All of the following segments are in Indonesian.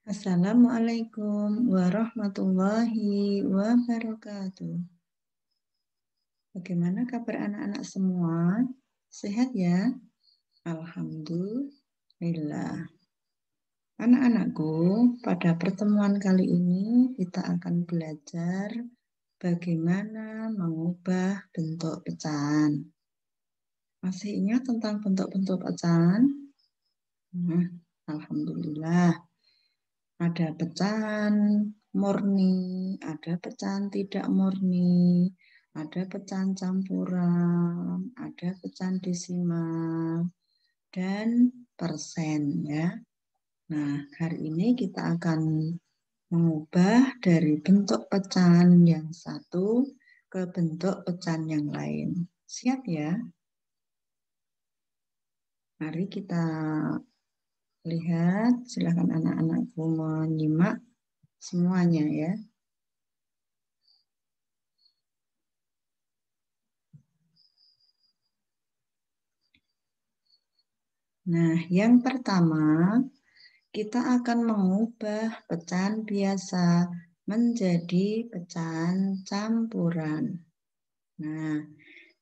Assalamualaikum warahmatullahi wabarakatuh. Bagaimana kabar anak-anak semua? Sehat ya? Alhamdulillah. Anak-anakku, pada pertemuan kali ini kita akan belajar bagaimana mengubah bentuk pecahan. Masih ingat tentang bentuk-bentuk pecahan? Alhamdulillah. Ada pecahan murni, ada pecahan tidak murni, ada pecahan campuran, ada pecahan desimal, dan persen ya. Nah, hari ini kita akan mengubah dari bentuk pecahan yang satu ke bentuk pecahan yang lain. Siap ya? Mari kita lihat, silakan anak-anakku menyimak semuanya ya. Nah, yang pertama, kita akan mengubah pecahan biasa menjadi pecahan campuran. Nah,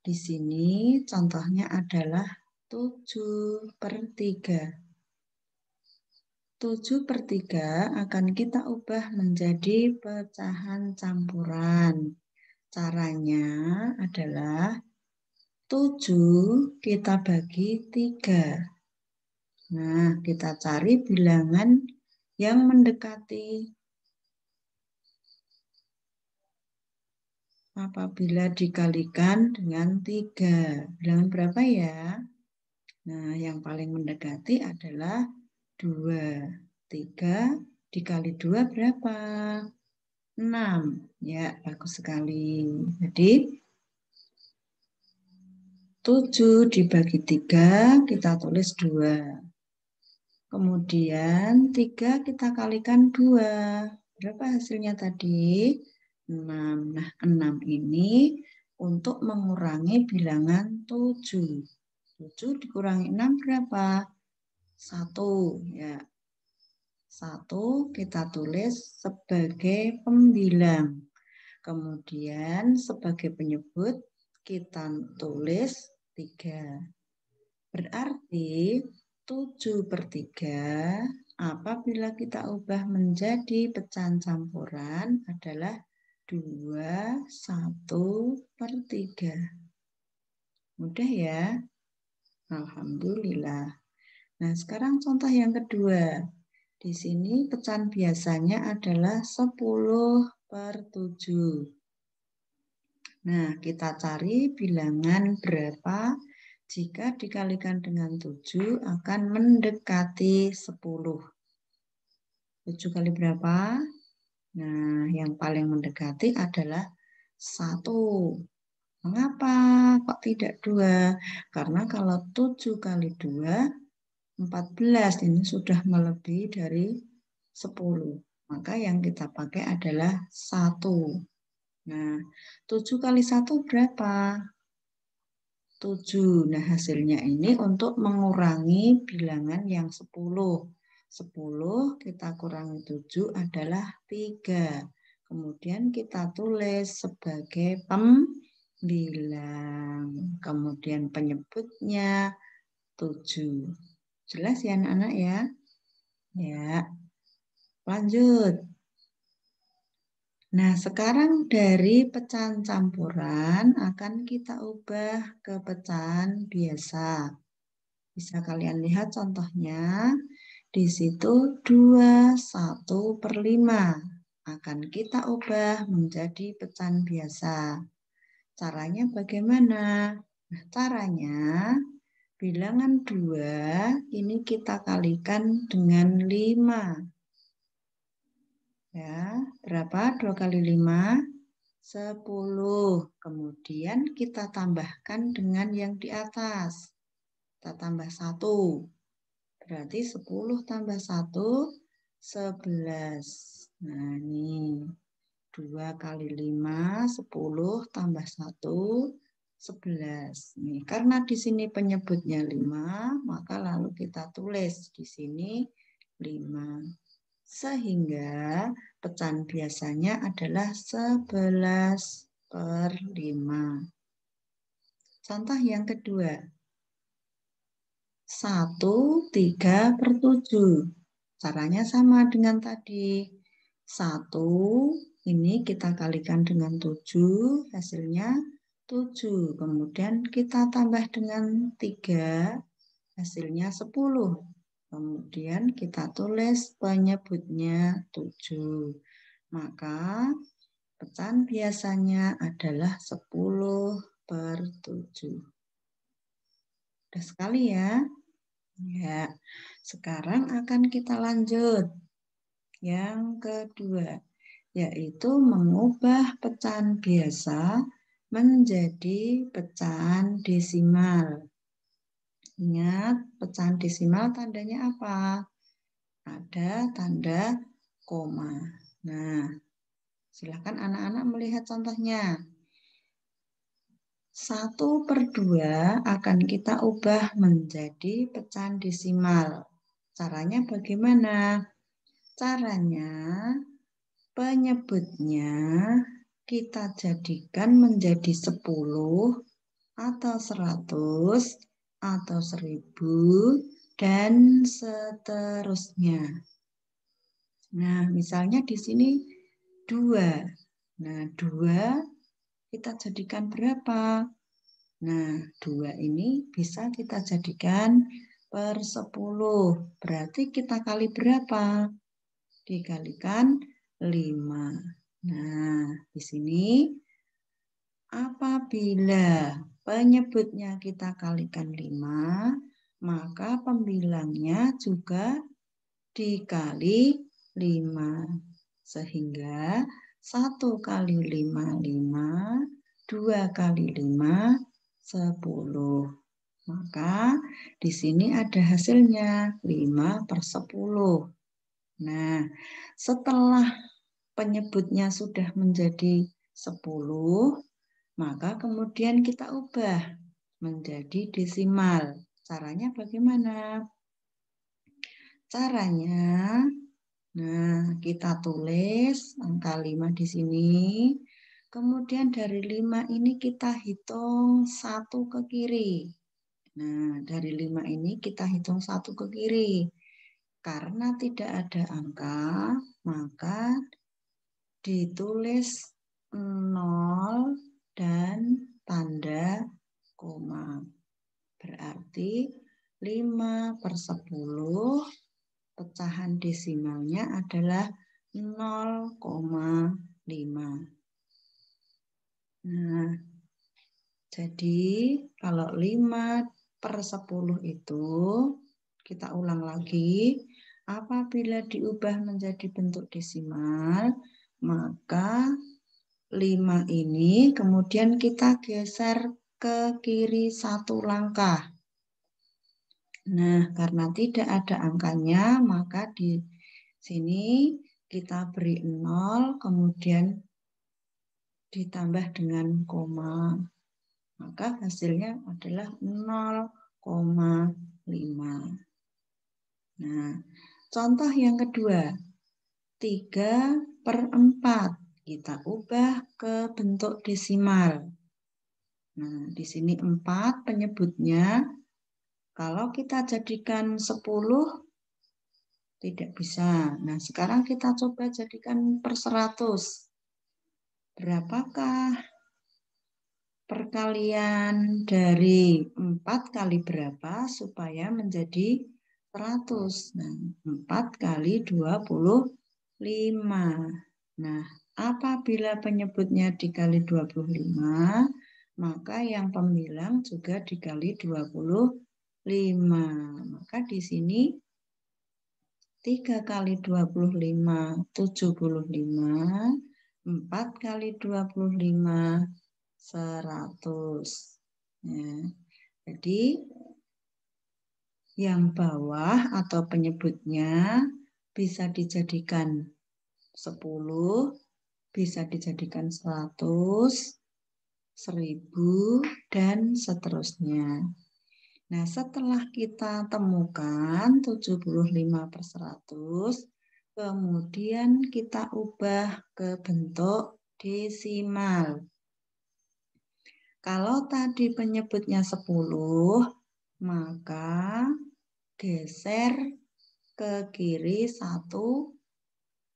di sini contohnya adalah 7/3. 7/3 akan kita ubah menjadi pecahan campuran. Caranya adalah 7 kita bagi 3. Nah, kita cari bilangan yang mendekati. Apabila dikalikan dengan 3. Bilangan berapa ya? Nah, yang paling mendekati adalah 2. 3 dikali 2 berapa? 6. Ya, bagus sekali. Jadi, 7 dibagi 3, kita tulis 2. Kemudian 3 kita kalikan 2. Berapa hasilnya tadi? 6. Nah, 6 ini untuk mengurangi bilangan 7. 7 dikurangi 6 berapa? 1. Ya. 1 kita tulis sebagai pembilang. Kemudian sebagai penyebut kita tulis 3. Berarti 7/3 apabila kita ubah menjadi pecahan campuran adalah 21/3. Mudah ya? Alhamdulillah. Nah, sekarang contoh yang kedua. Di sini pecahan biasanya adalah 10/7. Nah, kita cari bilangan berapa jika dikalikan dengan 7 akan mendekati 10. 7 kali berapa? Nah, yang paling mendekati adalah 1. Mengapa kok tidak 2? Karena kalau 7 kali 2, 14. Ini sudah melebihi dari 10. Maka yang kita pakai adalah 1. Nah, 7 kali 1 berapa? 7. Nah, hasilnya ini untuk mengurangi bilangan yang 10. 10 kita kurangi 7 adalah 3. Kemudian kita tulis sebagai pembilang. Kemudian penyebutnya 7. Jelas ya anak-anak ya? Ya. Lanjut. Nah, sekarang dari pecahan campuran akan kita ubah ke pecahan biasa. Bisa kalian lihat contohnya. Di situ 21/5 akan kita ubah menjadi pecahan biasa. Caranya bagaimana? Nah, caranya bilangan 2 ini kita kalikan dengan 5. Ya, berapa? 2 kali 5? 10. Kemudian kita tambahkan dengan yang di atas. Kita tambah 1. Berarti 10 tambah 1, 11. Nah, ini 2 kali 5, 10 tambah 1, 11. Nih, karena di sini penyebutnya 5, maka lalu kita tulis di sini 5. Sehingga pecahan biasanya adalah 11/5. Contoh yang kedua. 1/3/7. Caranya sama dengan tadi. 1 ini kita kalikan dengan 7, hasilnya 7. Kemudian kita tambah dengan 3, hasilnya 10. Kemudian kita tulis penyebutnya 7. Maka pecahan biasanya adalah 10/7. Udah sekali ya? Ya, sekarang akan kita lanjut. Yang kedua, yaitu mengubah pecahan biasa menjadi pecahan desimal. Ingat, pecahan desimal tandanya apa? Ada tanda koma. Nah, silakan anak-anak melihat contohnya. 1/2 akan kita ubah menjadi pecahan desimal. Caranya bagaimana? Caranya penyebutnya kita jadikan menjadi 10 atau 100 atau 1000 dan seterusnya. Nah, misalnya di sini 2. Nah, 2 kita jadikan berapa? Nah, 2 ini bisa kita jadikan per 10. Berarti kita kali berapa? Dikalikan 5. Nah, di sini apabila penyebutnya kita kalikan 5, maka pembilangnya juga dikali 5. Sehingga 1 kali 5, 5. 2 kali 5, 10. Maka di sini ada hasilnya 5/10. Nah, setelah penyebutnya sudah menjadi 10, maka kemudian kita ubah menjadi desimal. Caranya bagaimana? Caranya, nah kita tulis angka 5 di sini. Kemudian dari 5 ini kita hitung 1 ke kiri. Nah, dari 5 ini kita hitung 1 ke kiri. Karena tidak ada angka, maka ditulis 0 dan tanda koma. Berarti 5/10 pecahan desimalnya adalah 0,5. Nah, jadi kalau 5/10 itu, kita ulang lagi, apabila diubah menjadi bentuk desimal, maka 5 ini kemudian kita geser ke kiri 1 langkah. Nah, karena tidak ada angkanya, maka di sini kita beri 0, kemudian ditambah dengan koma. Maka hasilnya adalah 0,5. Nah, contoh yang kedua, 3/4. Kita ubah ke bentuk desimal. Nah, di sini 4 penyebutnya. Kalau kita jadikan 10, tidak bisa. Nah, sekarang kita coba jadikan per 100. Berapakah perkalian dari 4 kali berapa supaya menjadi 100? Nah, 4 kali 25. Nah, apabila penyebutnya dikali 25, maka yang pembilang juga dikali 25. Maka di sini 3 kali 25, 75. 4 kali 25, 100. Ya. Jadi, yang bawah atau penyebutnya bisa dijadikan 10, bisa dijadikan 100, 1000, dan seterusnya. Nah, setelah kita temukan 75/100, Kemudian kita ubah ke bentuk desimal. Kalau tadi penyebutnya 10, maka geser ke kiri 1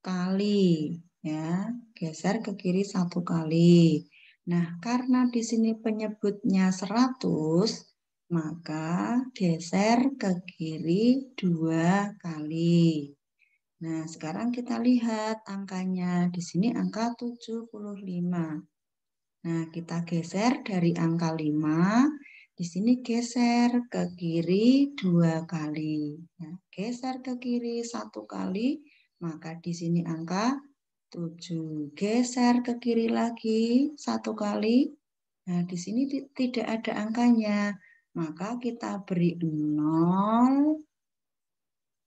kali. Ya, geser ke kiri 1 kali. Nah, karena di sini penyebutnya 100, maka geser ke kiri 2 kali. Nah, sekarang kita lihat angkanya. Di sini angka 75. Nah, kita geser dari angka 5. Di sini geser ke kiri 2 kali. Nah, geser ke kiri 1 kali, maka di sini angka 7. Geser ke kiri lagi 1 kali. Nah, di sini tidak ada angkanya. Maka kita beri 0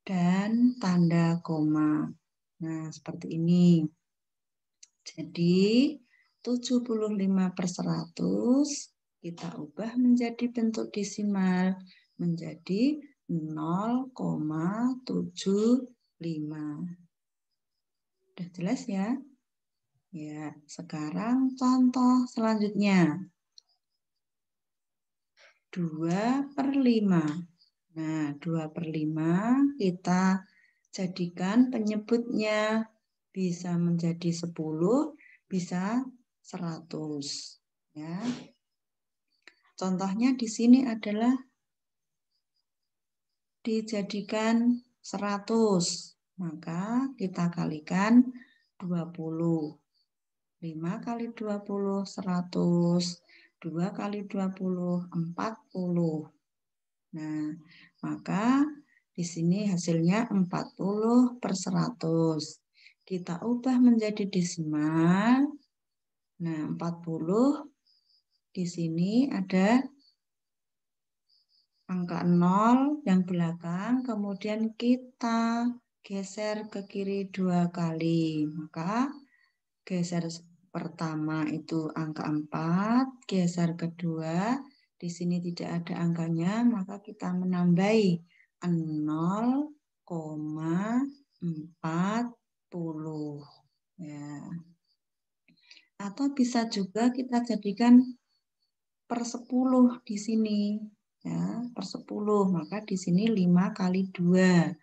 dan tanda koma. Nah, seperti ini. Jadi, 75/100 kita ubah menjadi bentuk desimal menjadi 0,75. Udah jelas ya? Ya, sekarang contoh selanjutnya. 2/5. Nah, 2/5 kita jadikan penyebutnya bisa menjadi 10, bisa 100. Ya. Contohnya di sini adalah dijadikan 100. Maka kita kalikan 20. 5 kali 20, 100. 2 kali 20, 40. Nah, maka di sini hasilnya 40/100. Kita ubah menjadi desimal. Nah, 40 di sini ada angka 0 yang belakang, kemudian kita geser ke kiri 2 kali. Maka geser pertama itu angka 4, geser kedua, di sini tidak ada angkanya, maka kita menambahi 0,40. Ya. Atau bisa juga kita jadikan per 10 di sini. Ya, per 10, maka di sini 5 kali 2.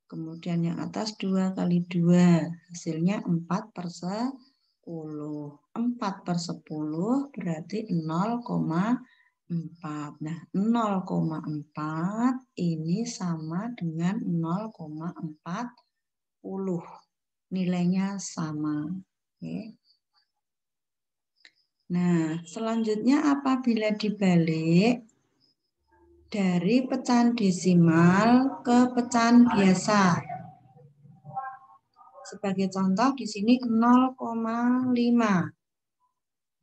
Kemudian yang atas 2 kali 2, hasilnya 4/10. 4/10 berarti 0,4. Nah, 0,4 ini sama dengan 0,40. Nilainya sama. Oke. Nah, selanjutnya apabila dibalik dari pecahan desimal ke pecahan biasa. Sebagai contoh di sini 0,5.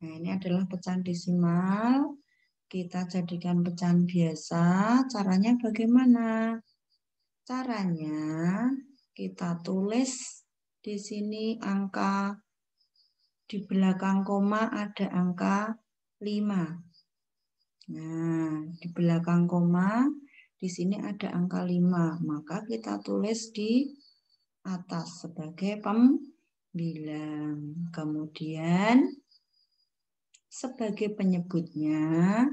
Nah, ini adalah pecahan desimal. Kita jadikan pecahan biasa. Caranya bagaimana? Caranya kita tulis di sini angka, di belakang koma ada angka 5. Nah, di belakang koma di sini ada angka 5. Maka kita tulis di atas sebagai pembilang. Kemudian sebagai penyebutnya,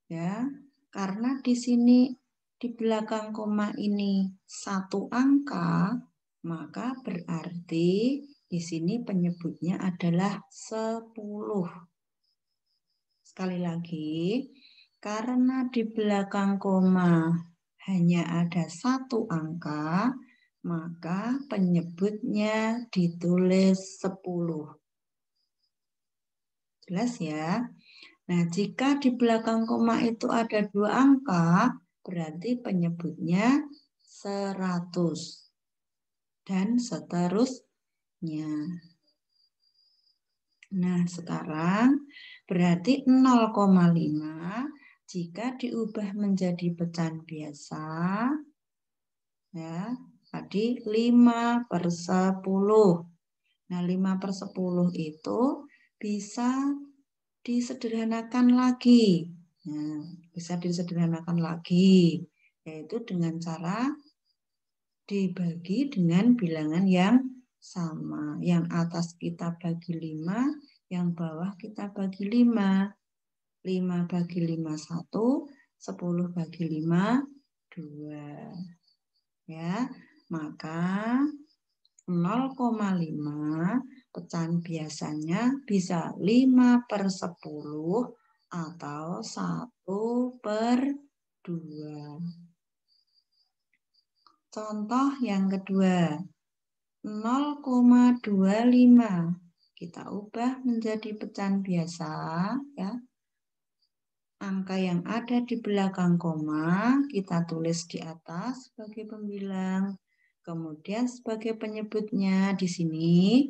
ya, karena di sini di belakang koma ini 1 angka, maka berarti di sini penyebutnya adalah 10. Sekali lagi, karena di belakang koma hanya ada 1 angka, maka penyebutnya ditulis 10. Jelas ya? Nah, jika di belakang koma itu ada 2 angka, berarti penyebutnya 100. Dan seterusnya. Nah, sekarang berarti 0,5 jika diubah menjadi pecahan biasa, ya, tadi 5/10. Nah, 5/10 itu bisa disederhanakan lagi. Nah, bisa disederhanakan lagi, yaitu dengan cara dibagi dengan bilangan yang sama. Yang atas kita bagi 5, yang bawah kita bagi 5. 5 bagi 5, 1. 10 bagi 5, 2. Ya, maka 0,5 pecahan biasanya bisa 5/10 atau 1/2. Contoh yang kedua, 0,25 kita ubah menjadi pecahan biasa, ya. Angka yang ada di belakang koma kita tulis di atas sebagai pembilang. Kemudian sebagai penyebutnya di sini,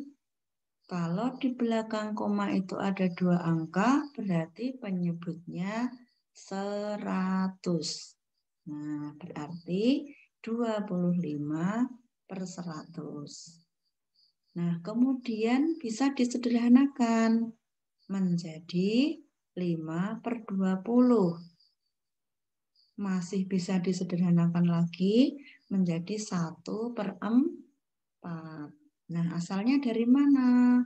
kalau di belakang koma itu ada 2 angka, berarti penyebutnya 100. Nah, berarti 25/100. Nah, kemudian bisa disederhanakan menjadi 5/20. Masih bisa disederhanakan lagi menjadi 1/4. Nah, asalnya dari mana?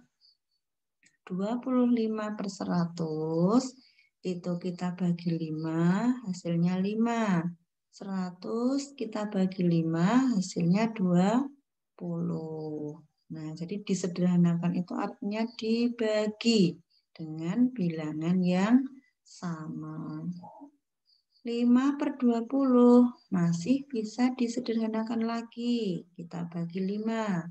25/100 itu kita bagi 5, hasilnya 5. 100 kita bagi 5, hasilnya 20. Nah, jadi disederhanakan itu artinya dibagi dengan bilangan yang sama. 5/20 masih bisa disederhanakan lagi. Kita bagi 5.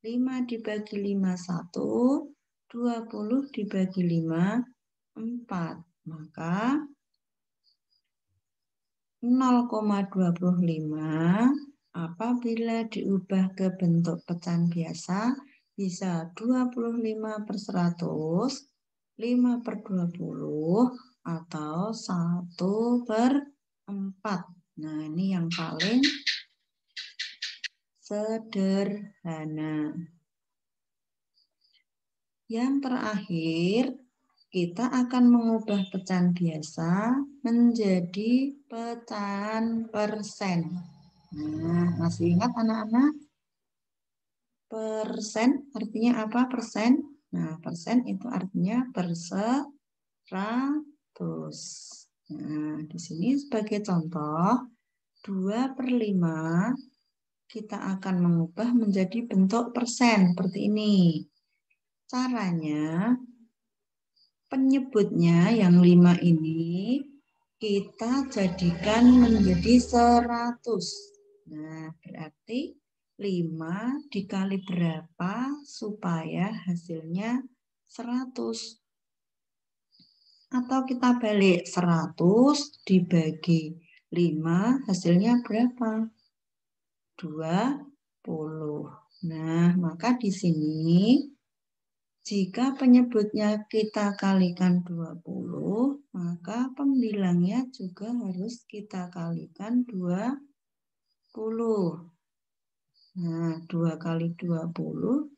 5 dibagi 5, 1. 20 dibagi 5, 4. Maka 0,25 apabila diubah ke bentuk pecahan biasa bisa 25/100, 5/20, atau 1/4. Nah, ini yang paling sederhana. Yang terakhir, kita akan mengubah pecahan biasa menjadi pecahan persen. Nah, masih ingat anak-anak? Persen artinya apa? Persen. Nah, persen itu artinya per-100. Nah, di sini sebagai contoh, 2/5 kita akan mengubah menjadi bentuk persen seperti ini. Caranya, penyebutnya yang 5 ini kita jadikan menjadi 100. Nah, berarti 5 dikali berapa supaya hasilnya 100. Atau kita balik, 100 dibagi 5 hasilnya berapa? 20. Nah, maka di sini jika penyebutnya kita kalikan 20, maka pembilangnya juga harus kita kalikan 20. Nah, 2 kali 20,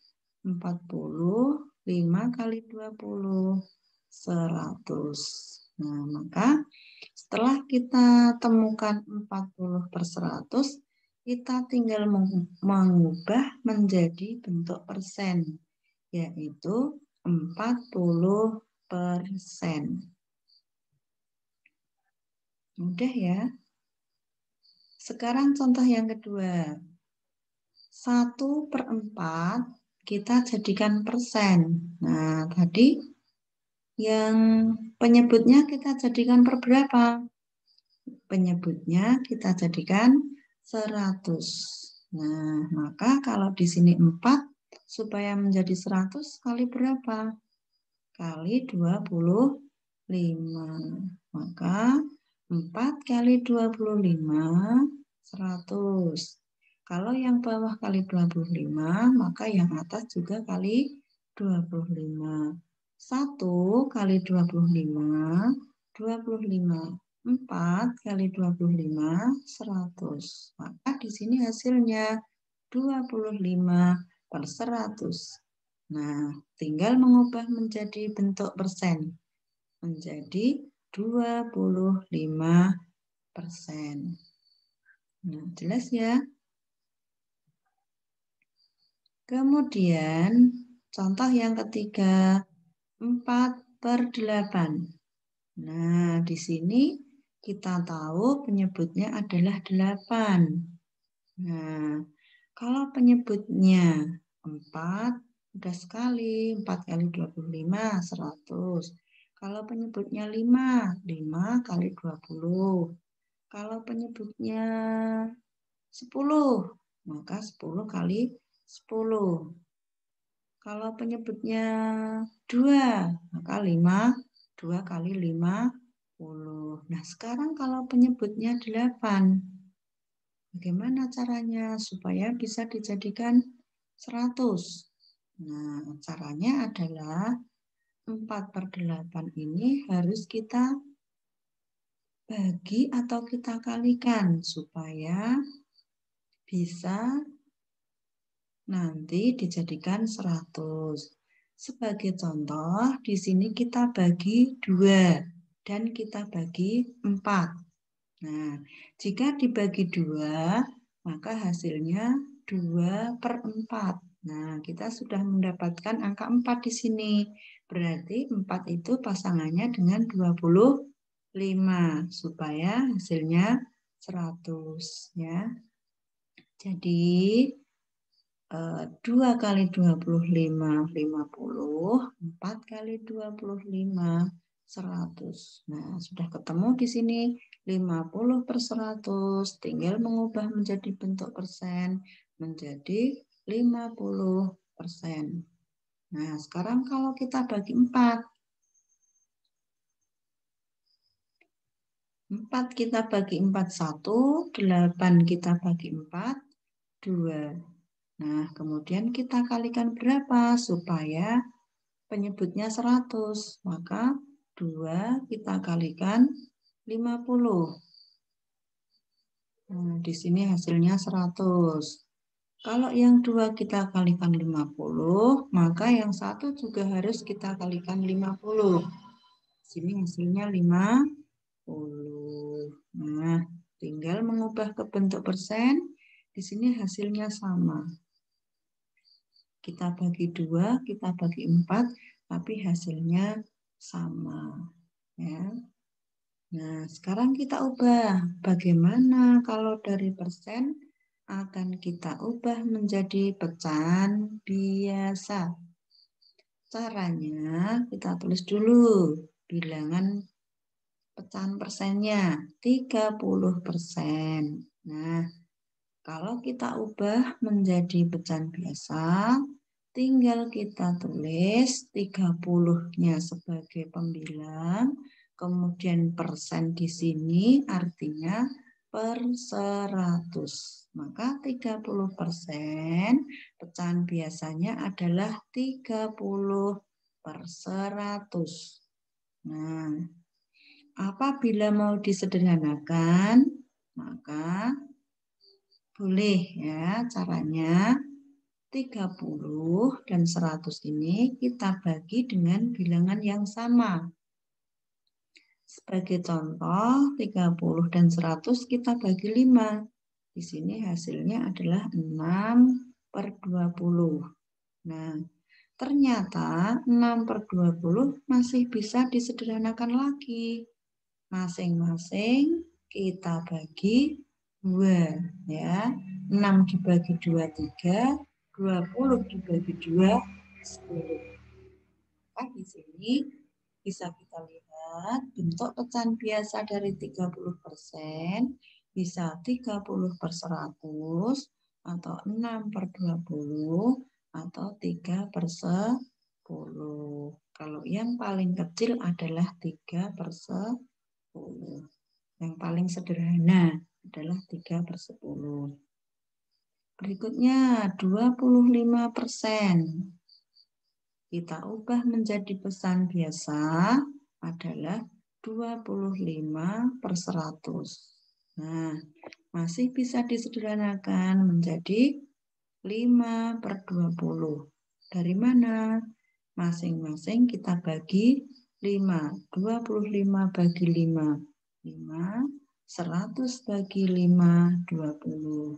40, 5 kali 20, 100. Nah, maka setelah kita temukan 40/100, kita tinggal mengubah menjadi bentuk persen, yaitu 40%. Mudah ya. Sekarang contoh yang kedua. 1/4 kita jadikan persen. Nah, tadi yang penyebutnya kita jadikan per berapa? Penyebutnya kita jadikan 100. Nah, maka kalau di sini 4, supaya menjadi 100 kali berapa? Kali 25. Maka 4 kali 25, 100. Kalau yang bawah kali 25, maka yang atas juga kali 25. 1 kali 25, 25. 4 kali 25, 100. Maka di sini hasilnya 25/100. Nah, tinggal mengubah menjadi bentuk persen. Menjadi 25%. Nah, jelas ya? Kemudian contoh yang ketiga, 4/8. Nah, di sini kita tahu penyebutnya adalah 8. Nah, kalau penyebutnya 4, mudah sekali. 4 kali 25, 100. Kalau penyebutnya 5, 5 kali 20. Kalau penyebutnya 10, maka 10 kali 10. Kalau penyebutnya 2, maka 2 kali 50. Nah, sekarang kalau penyebutnya 8, bagaimana caranya supaya bisa dijadikan 100? Nah, caranya adalah 4/8 ini harus kita bagi atau kita kalikan supaya bisa nanti dijadikan 100. Sebagai contoh, di sini kita bagi 2 dan kita bagi 4. Nah, jika dibagi 2, maka hasilnya 2/4. Nah, kita sudah mendapatkan angka 4 di sini. Berarti 4 itu pasangannya dengan 25 supaya hasilnya 100 ya. Jadi 2 kali 25, 50. 4 kali 25, 100. Nah, sudah ketemu di sini 50/100. Tinggal mengubah menjadi bentuk persen menjadi 50%. Nah, sekarang kalau kita bagi 4. 4 kita bagi 4, 1. 8 kita bagi 4, 2. Nah, kemudian kita kalikan berapa supaya penyebutnya 100. Maka 2 kita kalikan 50. Nah, di sini hasilnya 100. Kalau yang 2 kita kalikan 50, maka yang 1 juga harus kita kalikan 50. Di sini hasilnya 50. Nah, tinggal mengubah ke bentuk persen. Di sini hasilnya sama. Kita bagi 2, kita bagi 4, tapi hasilnya sama. Ya. Nah, sekarang kita ubah. Bagaimana kalau dari persen akan kita ubah menjadi pecahan biasa? Caranya kita tulis dulu bilangan pecahan persennya, 30%. Nah, kalau kita ubah menjadi pecahan biasa, tinggal kita tulis 30-nya sebagai pembilang, kemudian persen di sini artinya per 100. Maka 30% pecahan biasanya adalah 30/100. Nah, apabila mau disederhanakan, maka boleh ya caranya 30 dan 100 ini kita bagi dengan bilangan yang sama. Sebagai contoh, 30 dan 100 kita bagi 5. Di sini hasilnya adalah 6/20. Nah, ternyata 6/20 masih bisa disederhanakan lagi. Masing-masing kita bagi 2 ya. 6 dibagi 2, 3. 20 dibagi 2, 10. Nah, di sini bisa kita lihat bentuk pecahan biasa dari 30% bisa 30/100 atau 6/20 atau 3/10. Kalau yang paling kecil adalah 3/10. Yang paling sederhana adalah 3/10. Berikutnya 25%. Kita ubah menjadi pecahan biasa adalah 25/100. Nah, masih bisa disederhanakan menjadi 5/20. Dari mana? Masing-masing kita bagi 5. 25 bagi 5, 5. 100 bagi 5, 20.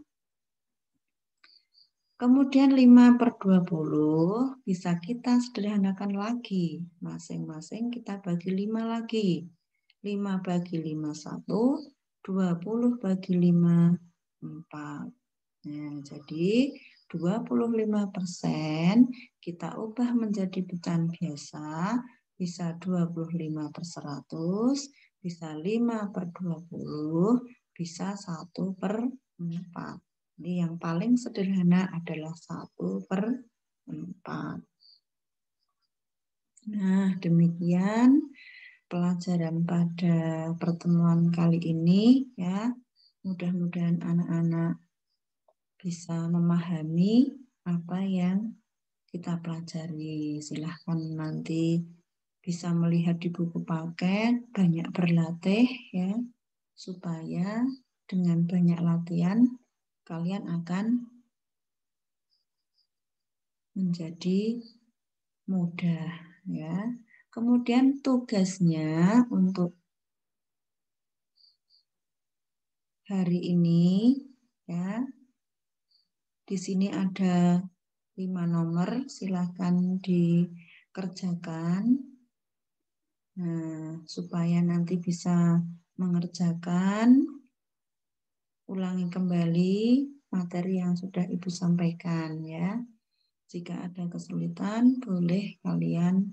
Kemudian 5/20 bisa kita sederhanakan lagi. Masing-masing kita bagi 5 lagi. 5 bagi 5 1, 20 bagi 5 4. Nah, jadi 25% kita ubah menjadi pecahan biasa, bisa 25/100, bisa 5/20, bisa 1/4. Jadi yang paling sederhana adalah 1/4. Nah, demikian pelajaran pada pertemuan kali ini ya. Mudah-mudahan anak-anak bisa memahami apa yang kita pelajari. Silahkan nanti bisa melihat di buku paket, banyak berlatih ya, supaya dengan banyak latihan kalian akan menjadi mudah ya. Kemudian tugasnya untuk hari ini ya. Di sini ada 5 nomor, silahkan dikerjakan. Nah, supaya nanti bisa mengerjakan, ulangi kembali materi yang sudah Ibu sampaikan ya. Jika ada kesulitan, boleh kalian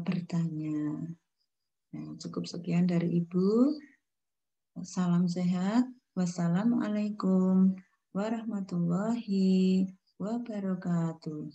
bertanya. Nah, cukup sekian dari Ibu. Salam sehat. Wassalamualaikum warahmatullahi wabarakatuh.